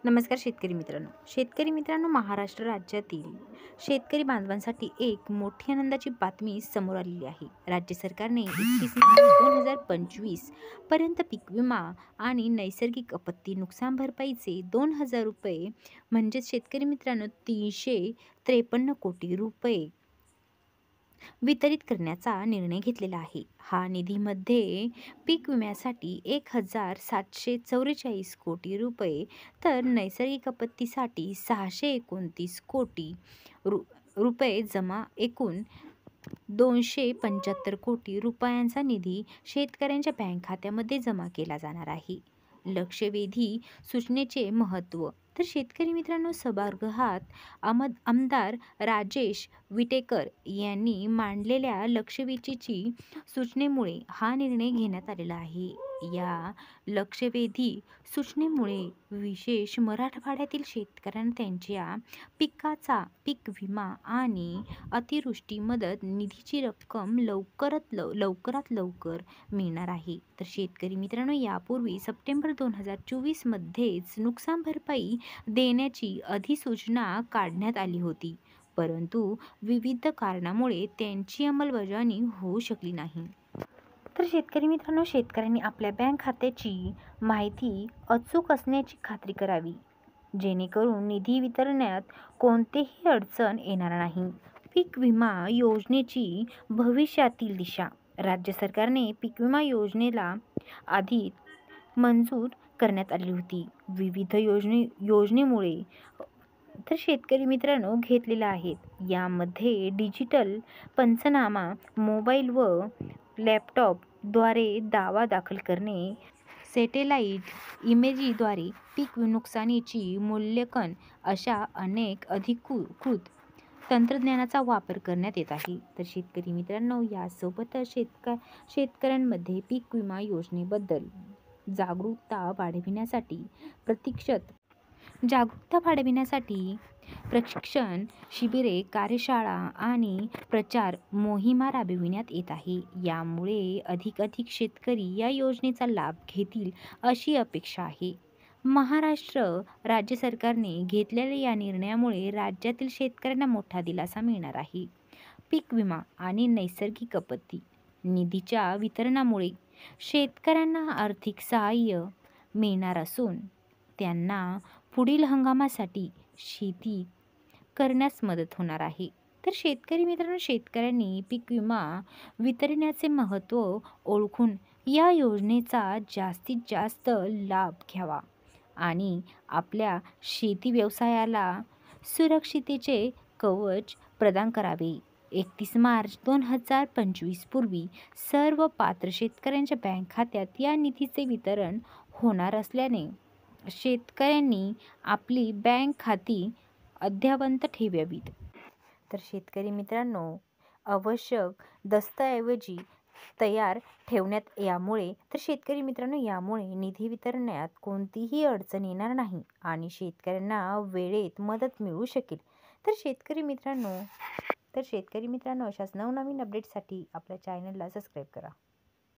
नमस्कार शेतकरी मित्रांनो, महाराष्ट्र राज्यातील शेतकरी बांधवांसाठी एक मोठी आनंदाची बातमी समोर आलेली आहे. राज्य सरकारने 31 मार्च 2025 पर्यंत पीक विमा आणि नैसर्गिक आपत्ती नुकसान भरपाईचे 2,000 रुपये म्हणजेच शेतकरी मित्रांनो 353 कोटी रुपये वितरित करण्याचा निर्णय घेतलेला आहे. हा निधीमध्ये पीक विम्यासाठी 1,744 कोटी रुपये तर नैसर्गिक आपत्तीसाठी 629 कोटी रुपये जमा एकूण 275 कोटी रुपयांचा निधी शेतकऱ्यांच्या बँक खात्यामध्ये जमा केला जाणार आहे. लक्षवेधी सूचनेचे महत्त्व. तर शेतकरी मित्रांनो, सभागृहात आमदार राजेश विटेकर यांनी मांडलेल्या लक्षवेधीची सूचनेमुळे हा निर्णय घेण्यात आलेला आहे. या लक्षवेधी सूचनेमुळे विशेष मराठवाड्यातील शेतकऱ्यांना त्यांच्या पीक विमा आणि अतिवृष्टी मदत निधीची रक्कम लवकरात लवकर मिळणार आहे. तर शेतकरी मित्रांनो, यापूर्वी सप्टेंबर 2024 मध्येच नुकसान भरपाई देण्याची अधिसूचना काढण्यात आली होती, परंतु विविध कारणामुळे त्यांची अंमलबजावणी होऊ शकली नाही. तर शेतकरी मित्रांनो, शेतकऱ्यांनी आपल्या बँक खात्याची माहिती अचूक असण्याची खात्री करावी, जेणेकरून निधी वितरणात कोणतीही अडचण येणार नाही. पीक विमा योजनेची भविष्यातील दिशा. राज्य सरकारने पीक विमा योजनेला आधी मंजूर करण्यात आली होती. विविध योजनेमुळे तर शेतकरी मित्रांनो घेतलेल्या आहेत. यामध्ये डिजिटल पंचनामा, मोबाईल व लॅपटॉपद्वारे दावा दाखल करणे, सॅटेलाइट इमेजद्वारे पीक नुकसानीची मूल्यांकन अशा अनेक अधिकृत तंत्रज्ञानाचा वापर करण्यात येत आहे. तर शेतकरी मित्रांनो, यासोबतच शेतकऱ्यांमध्ये पीक विमा योजनेबद्दल जागरूकता वाढविण्यासाठी प्रशिक्षण शिबिरे, कार्यशाळा आणि प्रचार मोहिमा राबविण्यात येत आहे. यामुळे अधिक शेतकरी या योजनेचा लाभ घेतील अशी अपेक्षा आहे. महाराष्ट्र राज्य सरकारने घेतलेल्या या निर्णयामुळे राज्यातील शेतकऱ्यांना मोठा दिलासा मिळणार आहे. पीक विमा आणि नैसर्गिक आपत्ती निधीच्या वितरणामुळे शेतकऱ्यांना आर्थिक सहाय्य मिळणार असून त्यांना पुढील हंगामासाठी शेती करण्यास मदत होणार आहे. तर शेतकरी मित्रांनो, शेतकऱ्यांनी पीक विमा वितरणाचे महत्त्व ओळखून या योजनेचा जास्तीत जास्त लाभ घ्यावा आणि आपल्या शेती व्यवसायाला सुरक्षिततेचे कवच प्रदान करावे. 31 मार्च 2025 पूर्वी सर्व पात्र शेतकऱ्यांच्या बँक खात्यात या निधीचे वितरण होणार असल्याने शेतकऱ्यांनी आपली बँक खाती अद्ययावत ठेवावीत. तर शेतकरी मित्रांनो, आवश्यक दस्तऐवज तयार ठेवण्यात यामुळे निधी वितरणात कोणतीही अडचण येणार नाही आणि शेतकऱ्यांना वेळेत मदत मिळू शकेल. तर शेतकरी मित्रांनो, अशाच नवनवीन अपडेट्ससाठी आपल्या चॅनलला सबस्क्राईब करा.